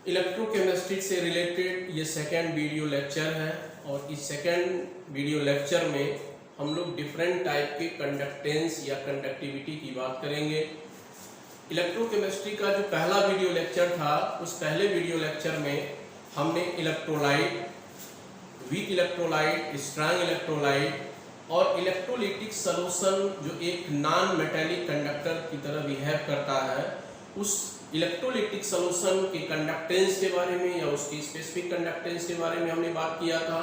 Electrochemistry से related ये second video lecture है और इस सेकेंड वीडियो लेक्चर में हम लोग डिफरेंट टाइप के कंडक्टेंस या कंडक्टिविटी की बात करेंगे। इलेक्ट्रोकेमिस्ट्री का जो पहला वीडियो लेक्चर था उस पहले वीडियो लेक्चर में हमने electrolyte, weak electrolyte, strong electrolyte और इलेक्ट्रोलिटिक सॉल्यूशन जो एक नॉन मेटेलिक कंडक्टर की तरह बिहेव करता है उस इलेक्ट्रोलिटिक सॉल्यूशन के कंडक्टेंस के बारे में या उसकी स्पेसिफिक कंडक्टेंस के बारे में हमने बात किया था।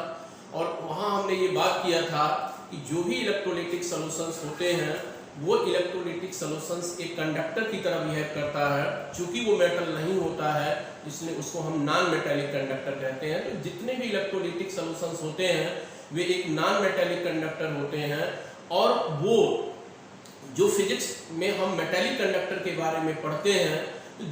और वहाँ हमने ये बात किया था कि जो भी इलेक्ट्रोलिटिक सॉल्यूशंस होते हैं वो इलेक्ट्रोलिटिक सॉल्यूशंस एक कंडक्टर की तरह बिहेव करता है। चूंकि वो मेटल नहीं होता है इसलिए उसको हम नॉन मेटेलिक कंडक्टर कहते हैं। तो जितने भी इलेक्ट्रोलिटिक सॉल्यूशंस होते हैं वे एक नॉन मेटेलिक कंडक्टर होते हैं। और वो जो फिजिक्स में हम मेटेलिक कंडक्टर के बारे में पढ़ते हैं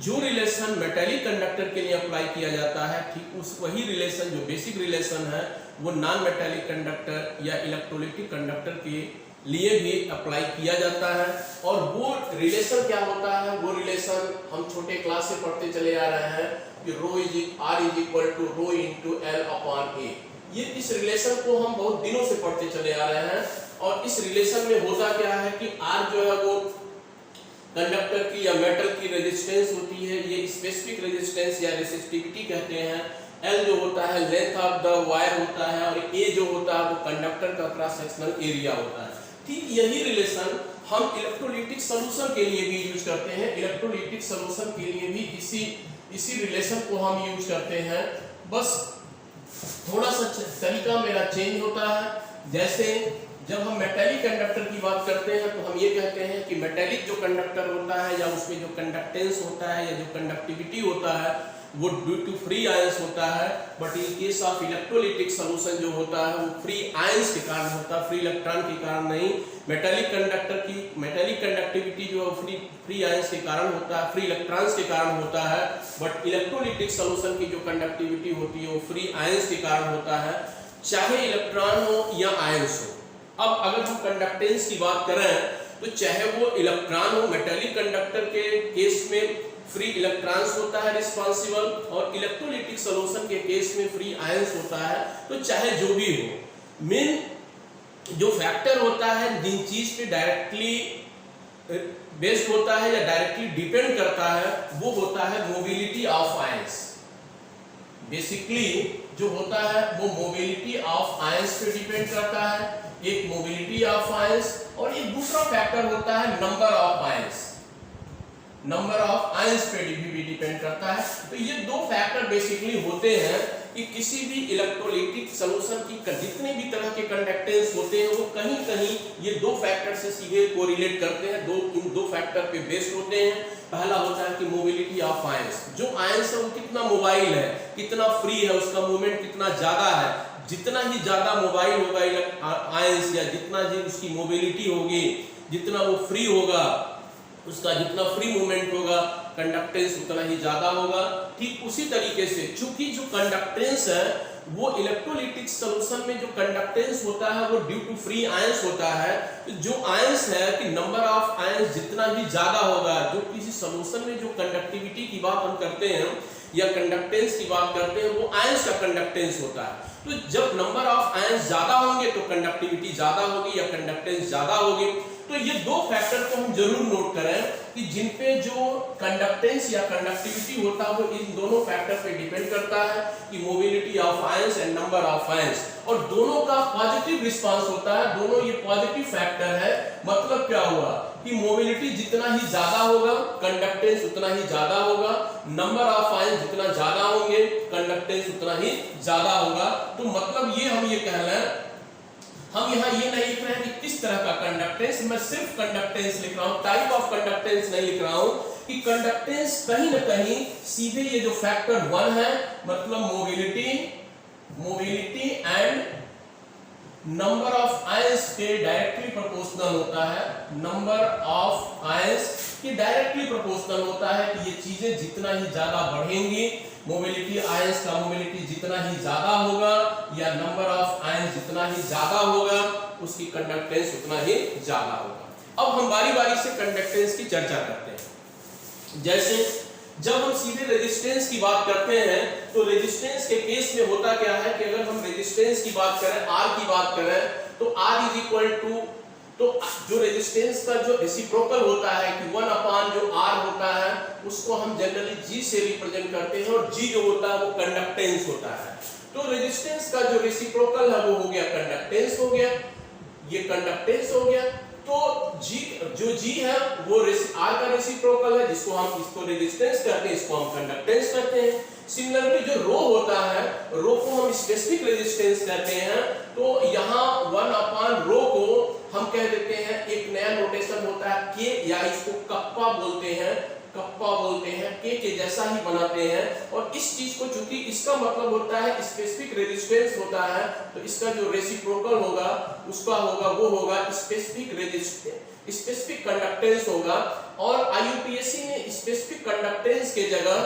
जो रिलेशन मेटेलिक कंडक्टर के लिए अप्लाई किया जाता है ठीक उस वही रिलेशन जो बेसिक रिलेशन है वो नॉन मेटेलिक कंडक्टर या इलेक्ट्रोलिटिक कंडक्टर के लिए भी अप्लाई किया जाता है। और वो रिलेशन क्या होता है, वो रिलेशन हम छोटे क्लास से पढ़ते चले आ रहे हैं कि rho is R is equal to rho into L upon A. ये इस रिलेशन को हम बहुत दिनों से पढ़ते चले आ रहे हैं। और इस रिलेशन में होता क्या है कि आर जो है वो कंडक्टर की या मेटल की रेजिस्टेंस होती है, ये स्पेसिफिक रेजिस्टेंस या रेसिस्टिविटी कहते हैं। एल जो होता है लेंथ ऑफ द वायर होता है और ए जो होता है वो कंडक्टर का क्रॉस सेक्शनल एरिया होता है। ठीक यही रिलेशन हम इलेक्ट्रोलिटिक सॉल्यूशन के लिए भी यूज करते हैं। इलेक्ट्रोलिटिक सॉल्यूशन के लिए भी इसी रिलेशन को हम यूज करते हैं। बस थोड़ा सा तरीका मेरा चेंज होता है। जैसे जब हम मेटेलिक कंडक्टर की बात करते हैं तो हम ये कहते हैं कि मेटेलिक जो कंडक्टर होता है या उसमें जो कंडक्टेंस होता है या जो कंडक्टिविटी होता है वो ड्यू टू फ्री आयंस होता है। But in case of electrolytic solution जो होता है वो फ्री आयंस के कारण होता है, फ्री इलेक्ट्रॉन के कारण नहीं। मेटेलिक कंडक्टर की मेटेलिक कंडक्टिविटी जो है फ्री आयंस के कारण होता है, फ्री इलेक्ट्रॉन्स के कारण होता है। बट इलेक्ट्रोलिटिक सॉल्यूशन की जो कंडक्टिविटी होती है वो फ्री आयंस के कारण होता है, चाहे इलेक्ट्रॉन हो या आयंस हो। अब अगर हम कंडक्टेंस की बात करें तो चाहे वो इलेक्ट्रॉन हो, मेटेलिक कंडक्टर के केस में फ्री इलेक्ट्रॉन्स होता है रिस्पांसिबल और इलेक्ट्रोलिटिक सॉल्यूशन के केस में फ्री आयंस होता है। तो चाहे जो भी हो, मेन जो फैक्टर होता है जिन चीज पे डायरेक्टली बेस्ड होता है या डायरेक्टली डिपेंड करता है वो होता है मोबिलिटी ऑफ आयंस। बेसिकली जो होता है वो मोबिलिटी ऑफ आयंस पे डिपेंड करता है, एक मोबिलिटी ऑफ आयंस और एक दूसरा फैक्टर होता है number of ions. Number of ions पे भी डिपेंड करता है। तो ये दो फैक्टर बेसिकली होते हैं कि किसी भी इलेक्ट्रोलिटिक सॉल्यूशन की जितने भी तरह के कंडक्टेंस होते हैं वो कहीं कहीं ये दो फैक्टर से सीधे कोरिलेट करते हैं, इन दो फैक्टर पे बेस्ड होते हैं। पहला होता है कि मोबिलिटी ऑफ आयंस, जो आयंस है वो कितना मोबाइल है, कितना फ्री है, उसका मूवमेंट कितना ज्यादा है। जितना ही ज्यादा मोबाइल होगा आयंस या जितना ही उसकी मोबिलिटी होगी, जितना वो फ्री होगा, उसका जितना फ्री मूवमेंट होगा कंडक्टेंस उतना ही ज्यादा होगा। ठीक उसी तरीके से चूंकि जो कंडक्टेंस है वो इलेक्ट्रोलिटिक सॉल्यूशन में जो कंडक्टेंस होता है वो ड्यू टू फ्री आयंस होता है। तो जो आयंस है कि नंबर ऑफ आयंस जितना ही ज्यादा होगा, जो किसी सॉल्यूशन में जो कंडक्टिविटी की बात हम करते हैं या कंडक्टेंस की बात करते हैं वो आयंस का कंडक्टेंस होता है। तो जब नंबर ऑफ आयंस ज्यादा होंगे तो कंडक्टिविटी ज्यादा होगी या कंडक्टेंस ज्यादा होगी। तो ये दो फैक्टर को हम जरूर नोट करें कि जिन पे जो कंडक्टेंस या कंडक्टिविटी होता है वो इन दोनों फैक्टर पे डिपेंड करता है कि mobility of ions and number of ions. और दोनों का पॉजिटिव रिस्पांस होता है, दोनों ये पॉजिटिव फैक्टर है। मतलब क्या हुआ कि मोबिलिटी जितना ही ज्यादा होगा कंडक्टेंस उतना ही ज्यादा होगा, नंबर ऑफ आयंस जितना ज्यादा होंगे कंडक्टेंस उतना ही ज्यादा होगा। तो मतलब ये हम ये कह रहे हैं, हम यहाँ ये नहीं लिख रहे हैं कि किस तरह का कंडक्टेंस, मैं सिर्फ कंडक्टेंस लिख रहा हूँ, टाइप ऑफ कंडक्टेंस नहीं लिख रहा हूँ कि कंडक्टेंस कहीं ना कहीं सीधे ये जो फैक्टर 1 है मतलब mobility and number of ions के डायरेक्टली प्रोपोर्शनल होता है। नंबर ऑफ आयंस के डायरेक्टली प्रोपोर्शनल होता है कि ये चीजें जितना ही ज्यादा बढ़ेंगी, मोबिलिटी आयंस का मोबिलिटी जितना ही ज्यादा होगा या नंबर ऑफ आयंस जितना ही ज्यादा होगा उसकी कंडक्टेंस उतना ही ज्यादा होगा। अब हम बारी बारी से कंडक्टेंस की चर्चा करते हैं। जैसे जब हम सीधे रेजिस्टेंस की बात करते हैं तो रेजिस्टेंस के केस में होता क्या है कि अगर हम रेजिस्टेंस की बात करें, R की बात करें तो R इज इक्वल टू, तो जो रेजिस्टेंस का जो रेसिप्रोकल होता है कि 1 अपान जो R होता है उसको हम जनरली G से रिप्रेजेंट करते हैं, और G जो होता है वो कंडक्टेंस होता है। तो रेजिस्टेंस का जो रेसिप्रोकल है वो हो गया कंडक्टेंस हो गया, ये कंडक्टेंस हो गया। तो G जो G है वो R का रेसिप्रोकल है, जिसको हम इसको रेजिस्टेंस कहते हैं, इसको हम कंडक्टेंस कहते हैं। सिमिलरली जो रो होता है, रो को हम स्पेसिफिक रेजिस्टेंस कहते हैं। तो यहाँ 1 अपान रो को हम कह देते हैं, एक नया नोटेशन होता है K, या इसको कप्पा बोलते हैं, कप्पा बोलते हैं, K के जैसा ही बनाते हैं। और इस चीज को चूंकि इसका मतलब होता है स्पेसिफिक रेजिस्टेंस होता है, तो इसका जो रेसिप्रोकल होगा उसका होगा वो होगा स्पेसिफिक रेजिस्टेंस, स्पेसिफिक कंडक्टेंस होगा। और IUPAC ने स्पेसिफिक कंडक्टेंस के जगह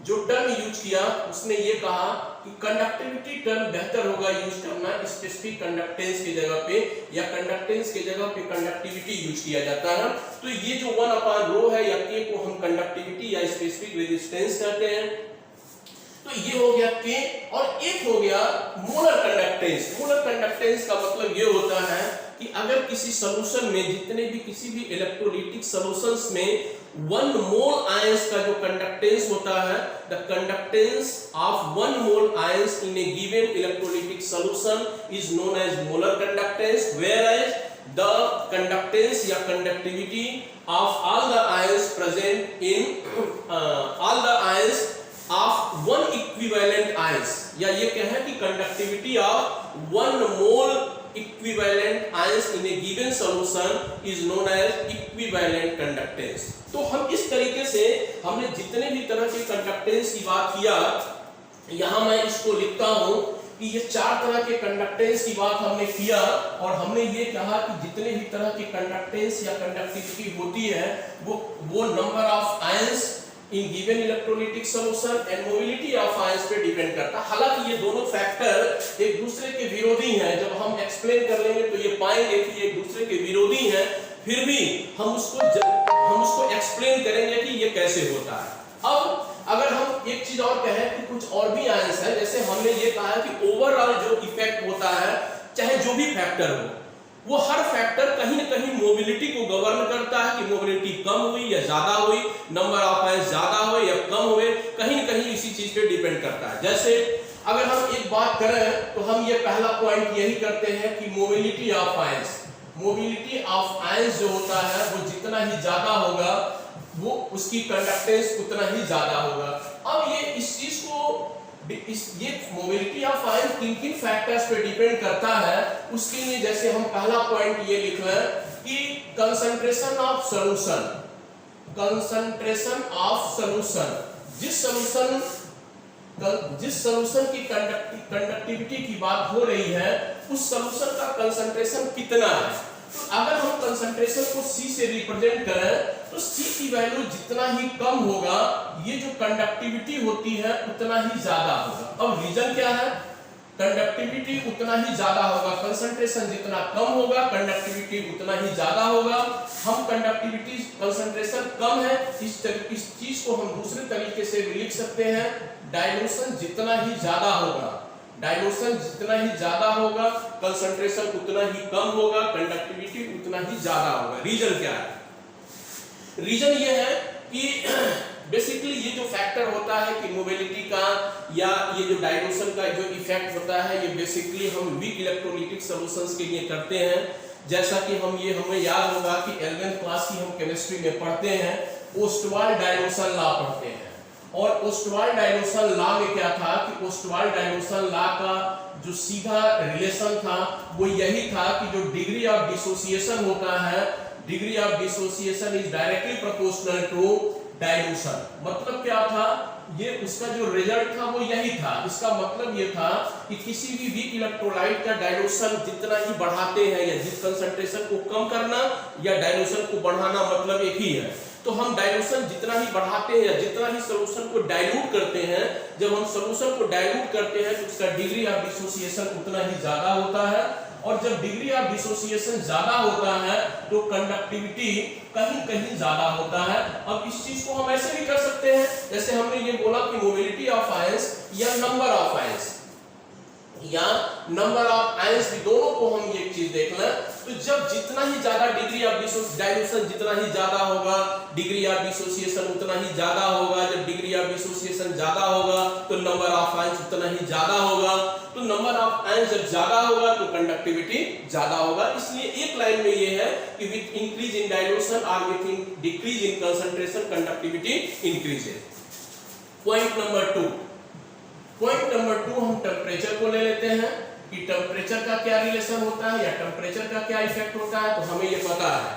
जो टर्म यूज किया उसने ये कहा कि कंडक्टिविटी टर्म बेहतर होगा यूज करना स्पेसिफिक कंडक्टेंस की जगह पे, या कंडक्टेंस की जगह पे कंडक्टिविटी यूज किया जाता है। तो ये जो 1 अपान रो है या K को हम कंडक्टिविटी या स्पेसिफिक रेजिस्टेंस कहते हैं। तो ये हो गया K, और एक हो गया मोलर कंडक्टेंस। मोलर कंडक्टेंस का मतलब ये होता है कि अगर किसी सॉल्यूशन में, जितने भी किसी भी इलेक्ट्रोलाइटिक सॉल्यूशंस में 1 मोल आयंस का जो कंडक्टेंस होता है, the conductance of 1 mole ions in a given electrolytic solution is known as molar conductance, whereas the conductance या conductivity of all the ions present in all the ions of 1 equivalent ions, या ये कहें कि conductivity of 1 mole equivalent ions in a given solution is known as equivalent conductance. तो हम इस तरीके से हमने जितने भी तरह के कंडक्टेंस की बात किया, यहां मैं इसको लिखता हूं कि ये 4 तरह के कंडक्टेंस की बात हमने किया, और हमने ये कहा कि जितने भी तरह के कंडक्टेंस या कंडक्टिविटी होती है वो number of ions in given electrolytic solution and mobility of ions पे डिपेंड करता है। हालांकि ये दोनों फैक्टर एक दूसरे के विरोधी हैं, जब हम एक्सप्लेन कर लेंगे तो ये पाएंगे कि ये एक दूसरे के विरोधी हैं, फिर भी हम उसको एक्सप्लेन करेंगे कि ये कैसे होता है। अब अगर हम एक चीज और कहें कि कुछ और भी आयंस है, जैसे हमने ये कहा कि ओवरऑल जो इफेक्ट होता है, चाहे जो भी फैक्टर हो, वो हर फैक्टर कहीं न कहीं मोबिलिटी को गवर्न करता है कि मोबिलिटी कम हुई या ज्यादा हुई, नंबर ऑफ आयंस ज्यादा हुए या कम हुए, कहीं न कहीं इसी चीज पे डिपेंड करता है। जैसे अगर हम एक बात करें तो हम ये पहला पॉइंट यही करते हैं कि mobility of ions, mobility of ions जो होता है वो जितना ही ज्यादा होगा वो उसकी कंडक्टेंस उतना ही ज्यादा होगा। अब ये इस चीज को ये मोबिलिटी ऑफ आयंस किन-किन फैक्टर्स पे डिपेंड करता है, उसके लिए जैसे हम पहला पॉइंट ये लिख लें कि concentration of solution, concentration of solution, जिस सॉल्यूशन की कंडक्टिविटी की बात हो रही है उस सॉल्यूशन का कंसंट्रेशन कितना है। तो अगर हम कंसंट्रेशन को C से रिप्रेजेंट करें तो C की वैल्यू जितना ही कम होगा, ये जो कंडक्टिविटी होती है उतना ही ज्यादा होगा। अब रीजन क्या है, कंडक्टिविटी उतना ही ज्यादा होगा, कंसंट्रेशन जितना कम होगा कंडक्टिविटी उतना ही ज्यादा होगा। हम कंडक्टिविटी कंसंट्रेशन कम है, इस चीज को हम दूसरे तरीके से भी लिख सकते हैं, डाइल्यूशन जितना ही ज्यादा होगा, डाइल्यूशन जितना ही ज्यादा होगा कंसंट्रेशन उतना ही कम होगा, कंडक्टिविटी उतना ही ज्यादा होगा। रीजन क्या है, रीजन ये है कि बेसिकली ये जो फैक्टर होता है कि मोबिलिटी का या ये जो डाइल्यूशन का जो इफेक्ट होता है, ये बेसिकली हम वीक इलेक्ट्रोलाइटिक सॉल्यूशंस के लिए करते हैं। जैसा कि हमें याद होगा कि 11th क्लास की हम केमिस्ट्री में पढ़ते हैं, ओस्टवाल्ड डाइल्यूशन लॉ पढ़ते हैं, और ओस्टवाल्ड डाइल्यूशन लॉ में क्या था कि ओस्टवाल्ड डाइल्यूशन लॉ का जो सीधा रिलेशन था वो यही था कि जो डिग्री ऑफ डिसोसिएशन होता है, degree of dissociation is directly proportional to dilution. मतलब क्या था, ये उसका जो रिजल्ट था वो यही था। इसका मतलब ये था कि किसी भी वीक इलेक्ट्रोलाइट का डाइल्यूशन जितना ही बढ़ाते हैं या जिस कंसंट्रेशन को कम करना या डाइल्यूशन को बढ़ाना मतलब एक ही है। तो हम डाइल्यूशन जितना ही बढ़ाते हैं या जितना ही सॉल्यूशन को डाइल्यूट करते हैं, जब हम सॉल्यूशन को डाइल्यूट करते हैं तो उसका डिग्री ऑफ डिसोसिएशन उतना ही ज्यादा होता है। और जब डिग्री ऑफ डिसोसिएशन ज्यादा होता है तो कंडक्टिविटी कहीं कहीं ज्यादा होता है। अब इस चीज को हम ऐसे भी कर सकते हैं, जैसे हमने ये बोला कि मोबिलिटी ऑफ आयंस या नंबर ऑफ आयंस या नंबर ऑफ आयंस, भी दोनों को हम ये चीज देख लें तो जब जितना ही ज्यादा डिग्री ऑफ डाइल्यूशन जितना ही ज्यादा होगा, डिग्री ऑफ डिसोसिएशन उतना ही ज्यादा होगा। जब डिग्री ऑफ डिसोसिएशन ज्यादा होगा तो नंबर ऑफ आयंस उतना ही ज्यादा होगा। तो नंबर ऑफ आयंस जब ज्यादा होगा तो कंडक्टिविटी ज्यादा होगा। इसलिए एक लाइन में ये है कि विद इंक्रीज इन डाइल्यूशन और with decrease in concentration conductivity increases. Point number 2, हम टेम्परेचर को ले लेते हैं कि टेम्परेचर का क्या रिलेशन होता है या टेम्परेचर का क्या इफेक्ट होता है। तो हमें ये पता है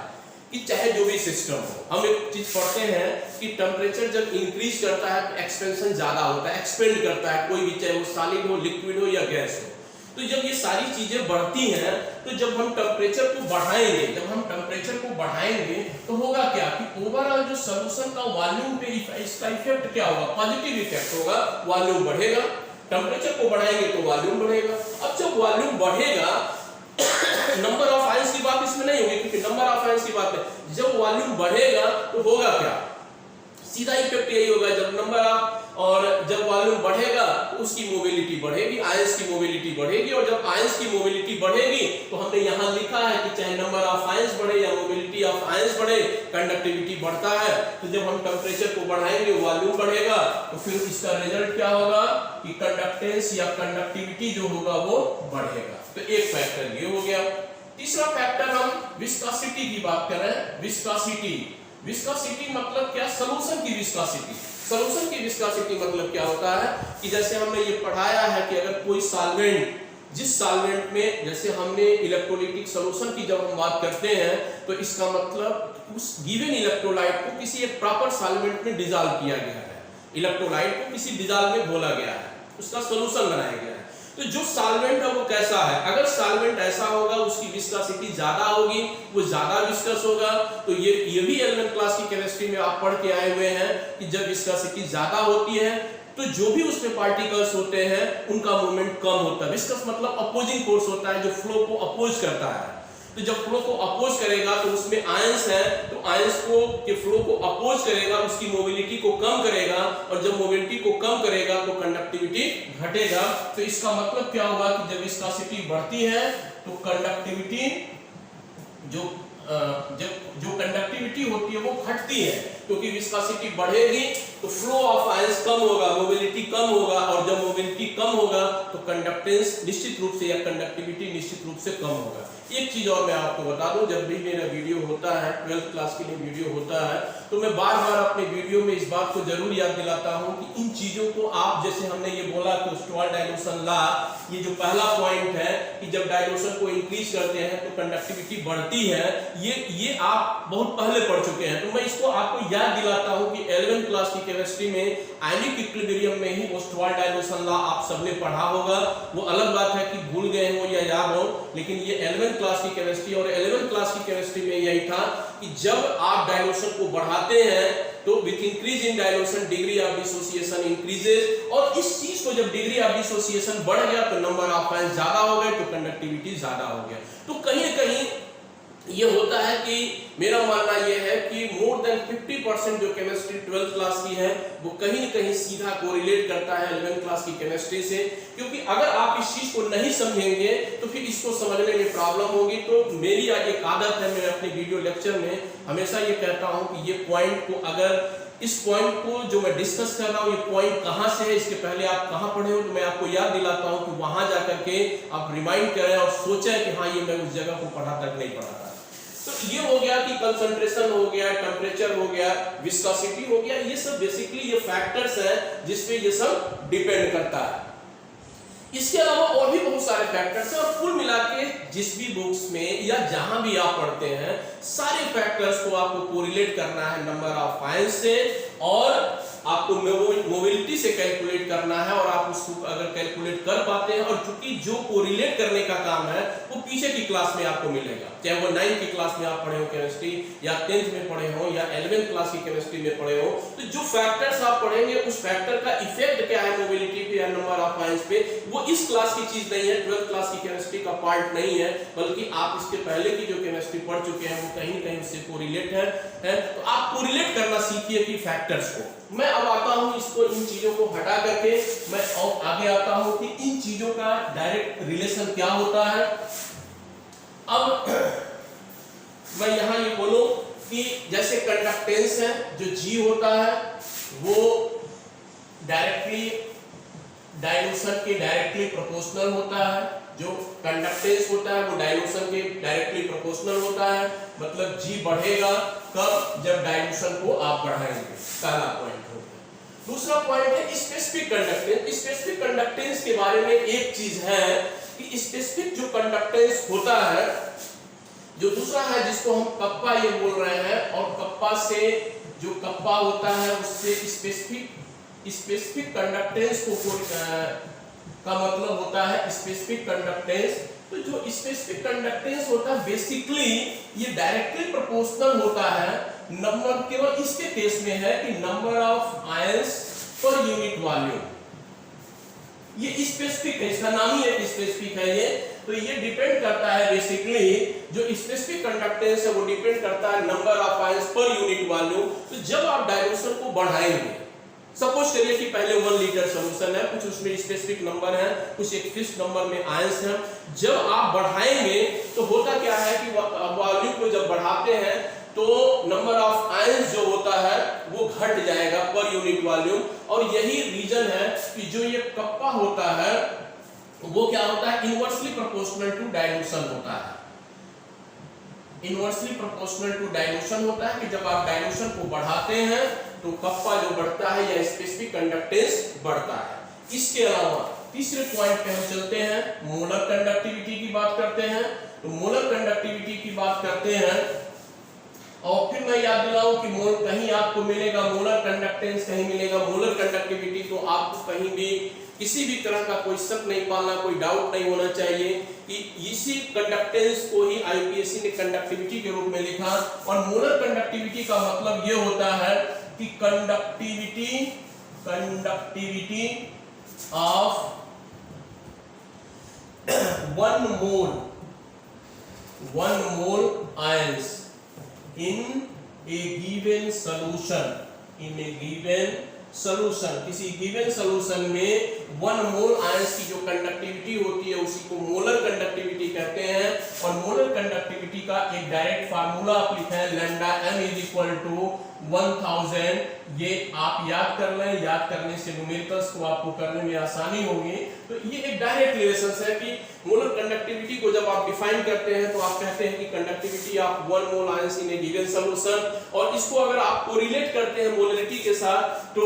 कि चाहे जो भी सिस्टम हो, हम एक चीज पढ़ते हैं कि टेम्परेचर जब इंक्रीज करता है तो एक्सपेंशन ज्यादा होता है, एक्सपेंड करता है, कोई भी चाहे वो सॉलिड हो, लिक्विड हो या गैस हो। तो जब ये सारी चीजें बढ़ती हैं तो जब हम टेम्परेचर को बढ़ाएंगे, तो होगा क्या कि ओवरऑल जो सॉल्यूशन का वॉल्यूम पे इसका इफेक्ट क्या होगा, पॉजिटिव इफेक्ट होगा, वॉल्यूम बढ़ेगा। टेम्परेचर को बढ़ाएंगे तो वॉल्यूम बढ़ेगा। अब जब वॉल्यूम बढ़ेगा नंबर ऑफ आयंस की बात इसमें नहीं होगी क्योंकि नंबर ऑफ आयंस की बात है। जब वॉल्यूम बढ़ेगा तो होगा क्या, सीधा इफेक्ट यही होगा, जब नंबर ऑफ और जब वॉल्यूम बढ़ेगा तो उसकी मोबिलिटी बढ़ेगी, आयंस की मोबिलिटी बढ़ेगी। और जब आयंस की मोबिलिटी बढ़ेगी तो हमने यहाँ लिखा है कि चाहे नंबर ऑफ आयंस बढ़े या मोबिलिटी ऑफ आयंस बढ़े, कंडक्टिविटी बढ़ता है। तो जब हम टेम्परेचर को बढ़ाएंगे वॉल्यूम बढ़ेगा, तो फिर इसका रिजल्ट क्या होगा कि कंडक्टेंस या कंडक्टिविटी जो होगा वो बढ़ेगा। तो एक फैक्टर ये हो गया। तीसरा फैक्टर हम विस्कोसिटी की बात कर रहे हैं। विस्कोसिटी मतलब क्या, सॉल्यूशन की विस्कोसिटी। सॉल्यूशन की विस्कोसिटी मतलब क्या होता है कि जैसे हमने ये पढ़ाया है कि अगर कोई सॉल्वेंट, जिस सॉल्वेंट में, जैसे हमने इलेक्ट्रोलाइटिक सॉल्यूशन की जब हम बात करते हैं तो इसका मतलब उस गिवन इलेक्ट्रोलाइट को किसी एक प्रॉपर सॉल्वेंट में डिसॉल्व किया गया है, इलेक्ट्रोलाइट को किसी डिसॉल्व में घोला गया है, उसका सॉल्यूशन बनाया गया है। तो जो सॉल्वेंट है वो कैसा है, अगर सॉल्वेंट ऐसा होगा उसकी विस्कोसिटी ज्यादा होगी, वो ज्यादा विस्कस होगा। तो ये भी 11th क्लास की केमिस्ट्री में आप पढ़ के आए हुए हैं कि जब विस्कोसिटी ज्यादा होती है तो जो भी उसमें पार्टिकल्स होते हैं उनका मूवमेंट कम होता है। विस्कस मतलब अपोजिंग फोर्स होता है जो फ्लो को अपोज करता है। तो जब फ्लो को अपोज करेगा तो उसमें आयंस है, तो आयंस को के फ्लो को अपोज करेगा, उसकी मोबिलिटी को कम करेगा, और जब मोबिलिटी को कम करेगा तो कंडक्टिविटी घटेगा। तो इसका मतलब क्या होगा कि जब विस्कोसिटी बढ़ती है तो कंडक्टिविटी जो कंडक्टिविटी होती है वो घटती है, क्योंकि विस्कोसिटी बढ़ेगी तो फ्लो ऑफ आयंस कम होगा, मोबिलिटी कम होगा, और जब मोबिलिटी कम होगा तो कंडक्टेंस निश्चित रूप से या कंडक्टिविटी निश्चित रूप से कम होगा। एक चीज और मैं आपको बता दूं, जब भी मेरा वीडियो होता है, 12th क्लास के लिए वीडियो होता है, तो मैं बार बार अपने वीडियो में इस बात को जरूर याद दिलाता हूं कि इन चीजों को आप, जैसे हमने ये बोला कि स्टोक्स डाइल्यूशन लॉ, ये जो पहला पॉइंट है कि जब डाइल्यूशन को इंक्रीज करते हैं तो कंडक्टिविटी बढ़ती है, ये आप बहुत पहले पढ़ चुके हैं। तो मैं इसको आपको याद दिलाता हूं कि 11th क्लास की केमिस्ट्री में आयनिक इक्विलिब्रियम में ही स्टोक्स डाइल्यूशन लॉ आप सबने पढ़ा होगा। वो अलग बात है कि भूल गए हो या याद हो, लेकिन ये 11th क्लास की केमिस्ट्री, और 11th क्लास की केमिस्ट्री में यही था कि जब आप डाइल्यूशन को बढ़ाते हैं तो with increase in dilution degree of dissociation increases, और इस चीज को जब डिग्री ऑफ डिसोसिएशन बढ़ गया तो नंबर ऑफ आयंस ज्यादा हो गए तो कंडक्टिविटी ज्यादा हो गया। तो कहीं न कहीं ये होता है कि मेरा मानना यह है कि मोर देन 50% जो केमिस्ट्री 12th क्लास की है वो कहीं न कहीं सीधा कोरिलेट करता है 11th क्लास की केमिस्ट्री से, क्योंकि अगर आप इस चीज को नहीं समझेंगे तो फिर इसको समझने में प्रॉब्लम होगी। तो मेरी एक आदत है, मैं अपने वीडियो लेक्चर में हमेशा ये कहता हूँ कि ये पॉइंट को, अगर इस पॉइंट को जो मैं डिस्कस कर रहा हूँ, ये पॉइंट कहाँ से है, इसके पहले आप कहाँ पढ़े हो, तो मैं आपको याद दिलाता हूँ कि वहां जाकर के आप रिमाइंड करें और सोचें कि हाँ ये मैं उस जगह को पढ़ा तक नहीं पढ़ा था। तो ये हो गया कि कंसंट्रेशन हो गया, टेम्परेचर हो गया, विस्कोसिटी हो गया, ये सब बेसिकली ये फैक्टर्स हैं जिसपे ये सब डिपेंड करता है। इसके अलावा और भी बहुत सारे फैक्टर्स हैं, और कुल मिला के जिस भी बुक्स में या जहां भी आप पढ़ते हैं सारे फैक्टर्स को आपको कोरिलेट करना है नंबर ऑफ आयंस से, और आपको मोबिलिटी से कैलकुलेट करना है और आप उसको अगर कैलकुलेट कर पाते हैं, और चूंकि जो कोरिलेट करने का काम है वो पीछे की क्लास में आपको मिलेगा, चाहे वो 9th की क्लास में आप पढ़े हो केमिस्ट्री, या 10th में पढ़े हो, या 11th क्लास की केमिस्ट्री में पढ़े हो, तो जो फैक्टर्स आप पढ़ेंगे उस फैक्टर का इफेक्ट क्या है मोबिलिटी पे या नंबर ऑफ आयंस पे, वो इस क्लास की चीज नहीं है, 12th क्लास की केमिस्ट्री का पार्ट नहीं है, बल्कि आप इसके पहले की जो केमिस्ट्री पढ़ चुके हैं वो कहीं न कहीं उससे कोरिलेट है। तो आप कोरिलेट करना सीखिए कि फैक्टर्स को। मैं अब आता हूं इसको, इन चीजों को हटा करके मैं और आगे आता हूं कि इन चीजों का डायरेक्ट रिलेशन क्या होता है। अब मैं यहां ये बोलूं कि जैसे कंडक्टेंस है, जो G होता है वो डायरेक्टली डायल्यूशन के डायरेक्टली प्रोपोर्शनल होता है, जो कंडक्टेंस होता है वो डायल्यूशन के डायरेक्टली प्रोपोर्शनल होता है, मतलब G बढ़ेगा कब, जब डायल्यूशन को आप बढ़ाएंगे, पहला पॉइंट हो गया। दूसरा पॉइंट है स्पेसिफिक कंडक्टेंस। स्पेसिफिक कंडक्टेंस के बारे में एक चीज है कि स्पेसिफिक जो कंडक्टेंस होता है, जो दूसरा है जिसको हम कप्पा ये बोल रहे हैं, और कप्पा से जो कप्पा होता है उससे स्पेसिफिक कंडक्टेंस को का मतलब होता है स्पेसिफिक कंडक्टेंस। तो जो स्पेसिफिक कंडक्टेंस होता है बेसिकली ये डायरेक्टली प्रोपोर्शनल होता है नंबर, केवल इसके केस में है कि नंबर ऑफ आयंस पर यूनिट वॉल्यूम, ये स्पेसिफिक है, इसका नाम ही है स्पेसिफिक है ये। तो ये डिपेंड करता है बेसिकली, जो स्पेसिफिक कंडक्टेंस है वो डिपेंड करता है नंबर ऑफ आयंस पर यूनिट वॉल्यूम। तो जब आप डायल्यूशन को बढ़ाएंगे, सपोज करिए कि पहले 1 लीटर सॉल्यूशन है, कुछ उसमें स्पेसिफिक नंबर है, कुछ एक फिक्स्ड नंबर में आयंस हैं, जब आप बढ़ाएंगे तो होता क्या है कि वॉल्यूम को जब बढ़ाते हैं तो नंबर ऑफ आयंस जो होता है वो घट जाएगा पर यूनिट वॉल्यूम। और यही रीजन है कि जो ये कप्पा होता है वो क्या होता है, इनवर्सली प्रोपोर्शनल टू डायल्यूशन होता है। इनवर्सली प्रोपोर्शनल टू डायल्यूशन होता है कि जब आप डायल्यूशन को बढ़ाते हैं तो कप्पा जो बढ़ता है या स्पेसिफिक कंडक्टेंस बढ़ता है। इसके अलावा तीसरे पॉइंट पे हम चलते हैं, मोलर कंडक्टिविटी की बात करते हैं। तो मोलर कंडक्टिविटी की बात करते हैं, और फिर मैं याद दिलाऊं कि मोल कहीं आपको मिलेगा मोलर कंडक्टेंस, कहीं मिलेगा मोलर कंडक्टिविटी, तो आपको कहीं भी किसी भी तरह का कोई शक नहीं पालना, कोई डाउट नहीं होना चाहिए कि इसी कंडक्टेंस को ही IUPAC ने कंडक्टिविटी के रूप में लिखा। और मोलर कंडक्टिविटी का मतलब ये होता है कि conductivity of 1 mole ions in a given solution, किसी गिवन सॉल्यूशन में 1 मोल आयंस की जो कंडक्टिविटी होती है उसी को मोलर कंडक्टिविटी कहते हैं। और मोलर कंडक्टिविटी का एक डायरेक्ट फार्मूला आप लिखे हैं, लैम्डा m = 1000। ये आप याद कर लें, याद करने से न्यूमेरिकल्स को आपको करने में आसानी होगी। तो ये एक डायरेक्ट रिलेशन है कि मोलर कंडक्टिविटी को जब आप डिफाइन करते हैं तो आप कहते हैं कि conductivity of 1 mole ions in a given solution, और इसको अगर आप कोरिलेट करते हैं मोलरिटी के साथ तो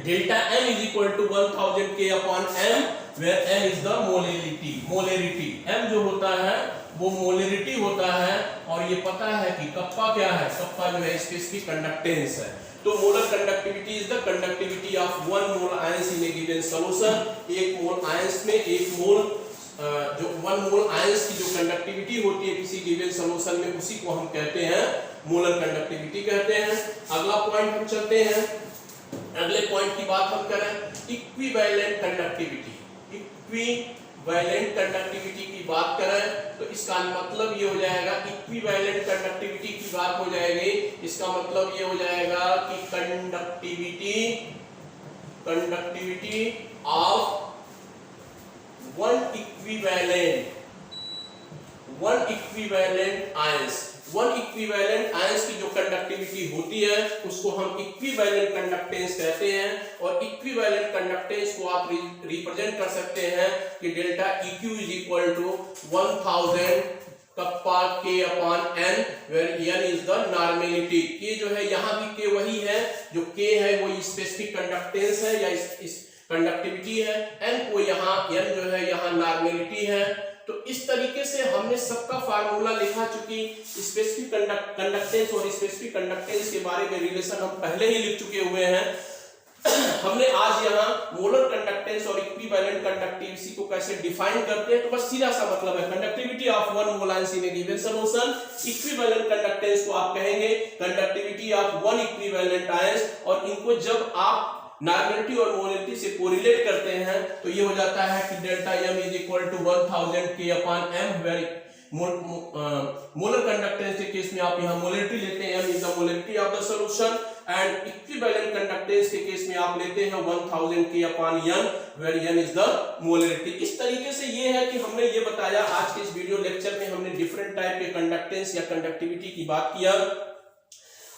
delta m = 1000 K/m, where m is the molarity। m जो होता है वो मोलरिटी होता है, और ये पता है कि कप्पा क्या है, कप्पा जो है स्पेसिफिक कंडक्टेंस है। तो molar conductivity is the conductivity of 1 mole ions in a given solution. एक मोल आयंस में एक मोल जो 1 मोल आयंस की जो कंडक्टिविटी होती है किसी गिवन सॉल्यूशन में, उसी को हम कहते हैं मोलर कंडक्टिविटी कहते हैं। अगला पॉइंट हम चलते हैं, अगले पॉइंट की बात हम करें इक्विवेलेंट कंडक्टिविटी। इक्विवेलेंट कंडक्टिविटी की बात करें तो इसका मतलब ये हो जाएगा, इक्विवेलेंट कंडक्टिविटी की बात हो जाएगी, इसका मतलब ये हो जाएगा कि conductivity of one equivalent ions की जो कंडक्टिविटी होती है उसको हम इक्विवेलेंट कंडक्टेंस कहते हैं। और इक्विवेलेंट कंडक्टेंस को आप रिप्रेजेंट कर सकते हैं कि delta EQ = 1000 kappa K/n, where n is the normality। K जो है यहाँ भी K वही है, जो K है वो स्पेसिफिक कंडक्टेंस है या इस कंडक्टिविटी है, n को यहाँ n जो है यहाँ नॉर्मेलिटी है। तो इस तरीके से हमने सबका फार्मूला लिखा, चूंकि स्पेसिफिक कंडक्टेंस और स्पेसिफिक कंडक्टेंस के बारे में रिलेशन हम पहले ही लिख चुके हुए हैं। हमने आज यहाँ मोलर कंडक्टेंस और इक्विवेलेंट कंडक्टिविटी को कैसे डिफाइन करते हैं, तो बस सीधा सा मतलब है conductivity of one mole ions in a given solution. Equivalent conductance को आप कहेंगे conductivity of one equivalent ions, और इनको जब आप नॉर्मलिटी और मोलरिटी से कोरिलेट करते हैं तो ये हो जाता है कि delta m is equal to 1000 k upon m, very molar conductance के केस में आप यहाँ मोलरिटी लेते हैं, m is the molarity of the solution, and equivalent conductance के केस में आप लेते हैं 1000 k upon n, where n is the molarity. इस तरीके से ये है कि हमने ये बताया आज के इस वीडियो लेक्चर में हमने डिफरेंट टाइप के कंडक्टेंस या कंडक्टिविटी की बात किया।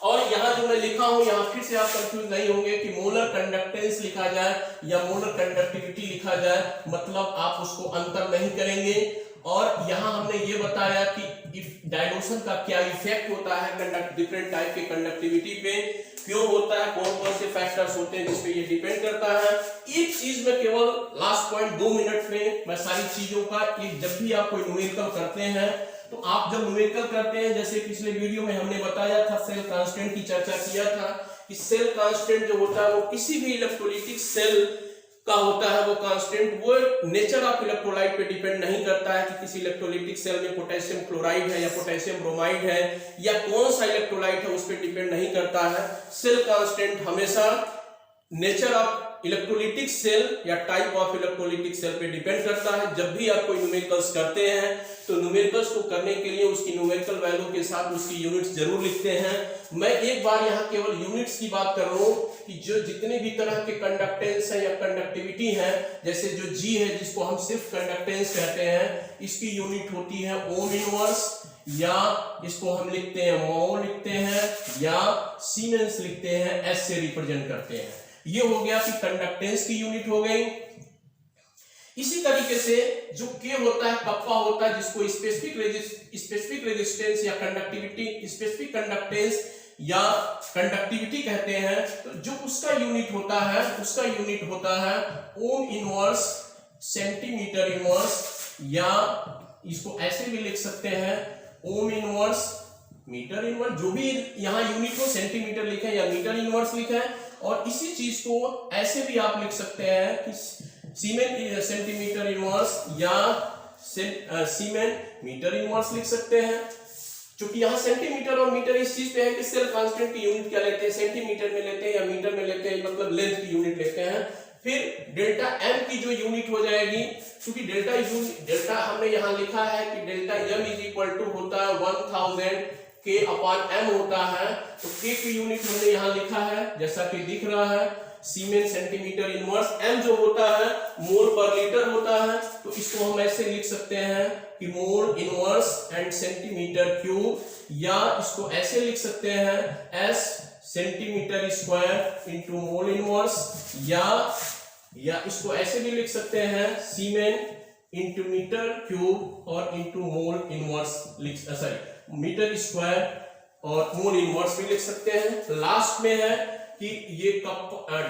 और यहाँ जो मैं लिखा हूं, यहाँ फिर से आप कंफ्यूज नहीं होंगे कि मोलर कंडक्टेंस लिखा जाए या मोलर कंडक्टिविटी लिखा जाए, मतलब आप उसको अंतर नहीं करेंगे। और यहाँ हमने ये बताया कि डायल्यूशन का क्या इफेक्ट होता है डिफरेंट टाइप के कंडक्टिविटी पे, क्यों होता है, कौन कौन से फैक्टर्स होते हैं जिसपे ये डिपेंड करता है। एक चीज में केवल लास्ट पॉइंट 2 मिनट में मैं सारी चीजों का, जब भी आप कोई न्यूमेरिकल करते हैं तो आप जब न्यूमेरिकल करते हैं, जैसे पिछले वीडियो में हमने बताया था, सेल कांस्टेंट की चर्चा किया था कि सेल कांस्टेंट जो होता है वो किसी भी इलेक्ट्रोलाइटिक सेल का होता है, वो कांस्टेंट वो नेचर ऑफ इलेक्ट्रोलाइट पे डिपेंड नहीं करता है कि किसी इलेक्ट्रोलाइटिक सेल में पोटेशियम क्लोराइड है या पोटेशियम ब्रोमाइड है या कौन सा इलेक्ट्रोलाइट है, उस पर डिपेंड नहीं करता है। सेल कांस्टेंट हमेशा नेचर ऑफ इलेक्ट्रोलाइटिक सेल या टाइप ऑफ इलेक्ट्रोलाइटिक सेल पे डिपेंड करता है। जब भी आप कोई न्यूमेरिकल्स करते हैं तो न्यूमेरिकल्स को करने के लिए उसकी न्यूमेरिकल वैल्यू के साथ उसकी यूनिट्स जरूर लिखते हैं। मैं एक बार यहाँ केवल यूनिट्स की बात कर रहा हूँ कि जो जितने भी तरह के कंडक्टेंस है या कंडक्टिविटी है, जैसे जो G है जिसको हम सिर्फ कंडक्टेंस कहते हैं, इसकी यूनिट होती है ओम इनवर्स, या इसको हम लिखते हैं मो लिखते हैं, या सीमेंस लिखते हैं, एस से रिप्रेजेंट करते हैं। ये हो गया कि कंडक्टेंस की यूनिट हो गई। इसी तरीके से जो K होता है, कप्पा होता है, जिसको स्पेसिफिक रेजिस्टेंस या कंडक्टिविटी, स्पेसिफिक कंडक्टेंस या कंडक्टिविटी कहते हैं, तो जो उसका यूनिट होता है ओम इनवर्स सेंटीमीटर इनवर्स, या इसको ऐसे भी लिख सकते हैं ओम इनवर्स मीटर इनवर्स, जो भी यहाँ यूनिट को सेंटीमीटर लिखे या मीटर इनवर्स लिखे। और इसी चीज को ऐसे भी आप लिख सकते हैं कि सीमेन सेंटीमीटर इनवर्स या सीमेन मीटर इनवर्स लिख सकते हैं। क्योंकि यहाँ सेंटीमीटर और मीटर इस चीज पे है कि सेल कांस्टेंट की यूनिट क्या लेते हैं, सेंटीमीटर में लेते हैं या मीटर में लेते हैं, मतलब लेंथ की यूनिट लेते हैं। फिर डेल्टा m की जो यूनिट हो जाएगी, क्योंकि डेल्टा हमने यहाँ लिखा है कि delta m is equal to होता है 1000 k अपॉन m होता है, तो k की यूनिट हमने यहाँ लिखा है जैसा कि दिख रहा है सीमेन सेंटीमीटर इनवर्स, m जो होता है मोल पर लीटर होता है, तो इसको हम ऐसे लिख सकते हैं कि mole inverse and centimetre cube, या इसको ऐसे लिख सकते हैं s centimetre square into mole inverse, या इसको ऐसे भी लिख सकते हैं सीमेन इंटू मीटर क्यूब और into mole inverse metre square और मोल इनवर्स भी लिख सकते हैं। लास्ट में है कि ये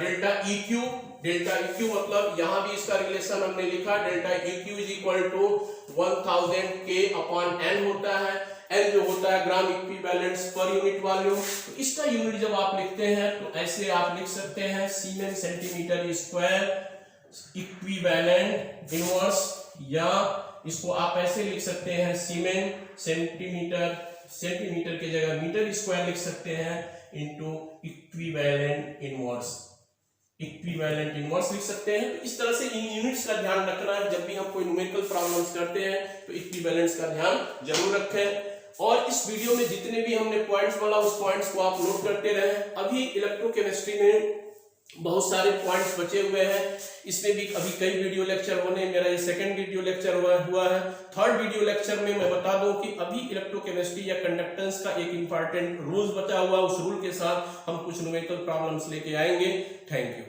डेल्टा EQ मतलब यहाँ भी इसका रिलेशन हमने लिखा, delta EQ is equal to 1000 K upon N होता है। N जो होता है ग्राम इक्विवेलेंट्स पर यूनिट वॉल्यूम, तो इसका यूनिट जब आप लिखते हैं तो ऐसे आप लिख सकते हैं सीमेन सेंटीमीटर स्क्वायर इक्विवेलेंट इनवर्स, या इसको आप ऐसे लिख सकते हैं सीमेन सेंटीमीटर की जगह मीटर स्क्वायर लिख सकते हैं इंटू इक्विवेलेंट इनवर्स लिख सकते हैं। तो इस तरह से इन यूनिट्स का ध्यान रखना है, जब भी हम कोई न्यूमेरिकल प्रॉब्लम्स करते हैं तो इक्विवेलेंट्स का ध्यान जरूर रखें। और इस वीडियो में जितने भी हमने पॉइंट्स बोला उस पॉइंट्स को आप नोट करते रहें। अभी इलेक्ट्रोकेमिस्ट्री में बहुत सारे पॉइंट्स बचे हुए हैं, इसमें भी अभी कई वीडियो लेक्चर होने, मेरा ये सेकंड वीडियो लेक्चर हुआ है। थर्ड वीडियो लेक्चर में मैं बता दूं कि अभी इलेक्ट्रोकेमिस्ट्री या कंडक्टेंस का एक इंपॉर्टेंट रूल्स बचा हुआ है, उस रूल के साथ हम कुछ न्यूमेरिकल प्रॉब्लम्स लेके आएंगे। Thank you.